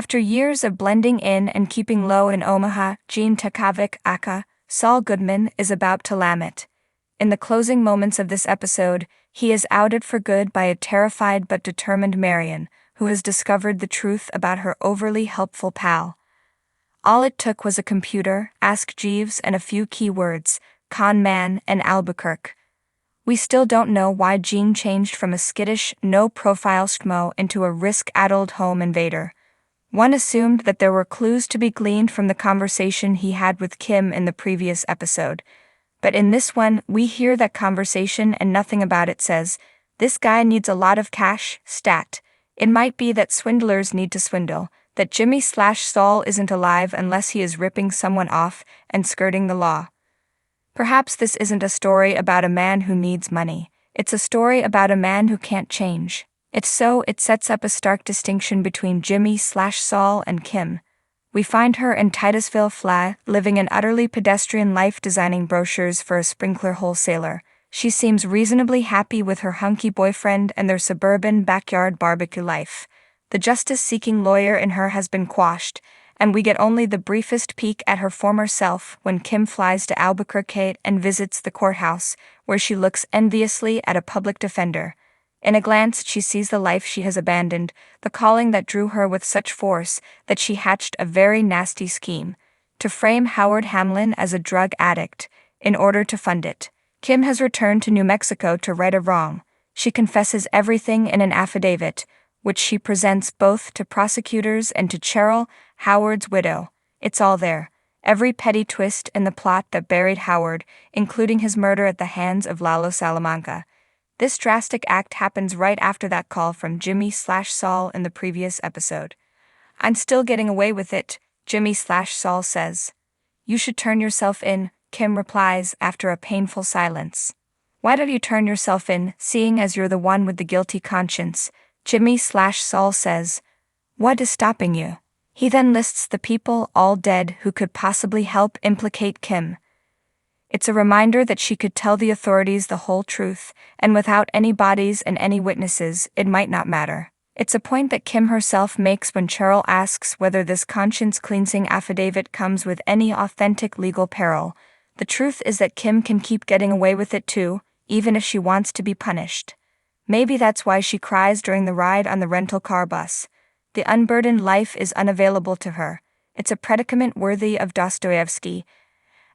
After years of blending in and keeping low in Omaha, Gene Takavik aka Saul Goodman is about to lam it. In the closing moments of this episode, he is outed for good by a terrified but determined Marion, who has discovered the truth about her overly helpful pal. All it took was a computer, Ask Jeeves, and a few keywords, con man and Albuquerque. We still don't know why Gene changed from a skittish, no-profile schmo into a risk-addled home invader. One assumed that there were clues to be gleaned from the conversation he had with Kim in the previous episode. But in this one, we hear that conversation and nothing about it says, "This guy needs a lot of cash, stat." It might be that swindlers need to swindle, that Jimmy/Saul isn't alive unless he is ripping someone off and skirting the law. Perhaps this isn't a story about a man who needs money. It's a story about a man who can't change. If so, it sets up a stark distinction between Jimmy/Saul and Kim. We find her in Titusville, Fla, living an utterly pedestrian life designing brochures for a sprinkler wholesaler. She seems reasonably happy with her hunky boyfriend and their suburban backyard barbecue life. The justice-seeking lawyer in her has been quashed, and we get only the briefest peek at her former self when Kim flies to Albuquerque and visits the courthouse, where she looks enviously at a public defender. In a glance, she sees the life she has abandoned, the calling that drew her with such force that she hatched a very nasty scheme to frame Howard Hamlin as a drug addict in order to fund it. Kim has returned to New Mexico to right a wrong. She confesses everything in an affidavit, which she presents both to prosecutors and to Cheryl, Howard's widow. It's all there. Every petty twist in the plot that buried Howard, including his murder at the hands of Lalo Salamanca. This drastic act happens right after that call from Jimmy/Saul in the previous episode. "I'm still getting away with it," Jimmy/Saul says. "You should turn yourself in," Kim replies after a painful silence. "Why don't you turn yourself in, seeing as you're the one with the guilty conscience?" Jimmy/Saul says. "What is stopping you?" He then lists the people, all dead, who could possibly help implicate Kim. It's a reminder that she could tell the authorities the whole truth, and without any bodies and any witnesses, it might not matter. It's a point that Kim herself makes when Cheryl asks whether this conscience-cleansing affidavit comes with any authentic legal peril. The truth is that Kim can keep getting away with it too, even if she wants to be punished. Maybe that's why she cries during the ride on the rental car bus. The unburdened life is unavailable to her. It's a predicament worthy of Dostoevsky,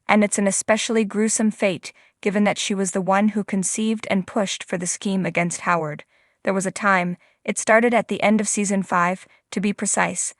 and it's an especially gruesome fate, given that she was the one who conceived and pushed for the scheme against Howard. There was a time, it started at the end of season 5, to be precise,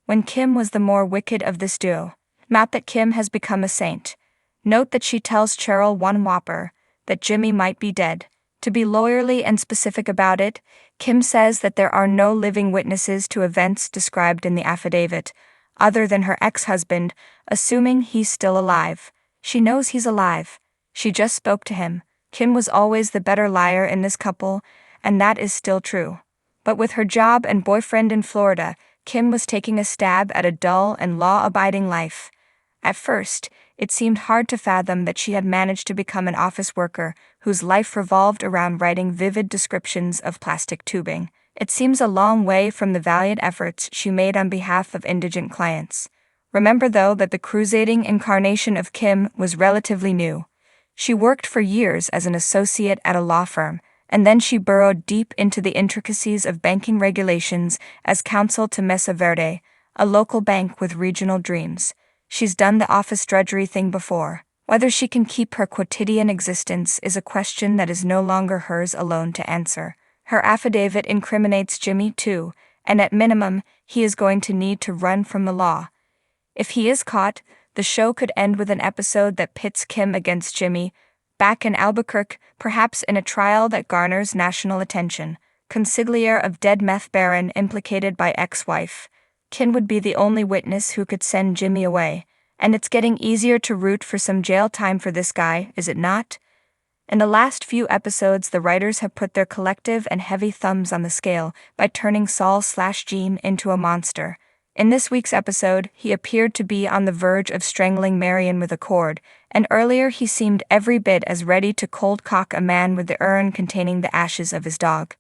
when Kim was the more wicked of this duo. Not that Kim has become a saint. Note that she tells Cheryl one whopper, that Jimmy might be dead. To be lawyerly and specific about it, Kim says that there are no living witnesses to events described in the affidavit, other than her ex-husband, assuming he's still alive. She knows he's alive. She just spoke to him. Kim was always the better liar in this couple, and that is still true. But with her job and boyfriend in Florida, Kim was taking a stab at a dull and law-abiding life. At first, it seemed hard to fathom that she had managed to become an office worker whose life revolved around writing vivid descriptions of plastic tubing. It seems a long way from the valiant efforts she made on behalf of indigent clients. Remember, though, that the crusading incarnation of Kim was relatively new. She worked for years as an associate at a law firm, and then she burrowed deep into the intricacies of banking regulations as counsel to Mesa Verde, a local bank with regional dreams. She's done the office drudgery thing before. Whether she can keep her quotidian existence is a question that is no longer hers alone to answer. Her affidavit incriminates Jimmy too, and at minimum, he is going to need to run from the law. If he is caught, the show could end with an episode that pits Kim against Jimmy, back in Albuquerque, perhaps in a trial that garners national attention. Consigliere of dead meth baron implicated by ex-wife. Kim would be the only witness who could send Jimmy away, and it's getting easier to root for some jail time for this guy, is it not? In the last few episodes, the writers have put their collective and heavy thumbs on the scale by turning Saul/Gene into a monster. In this week's episode, he appeared to be on the verge of strangling Marion with a cord, and earlier he seemed every bit as ready to cold cock a man with the urn containing the ashes of his dog.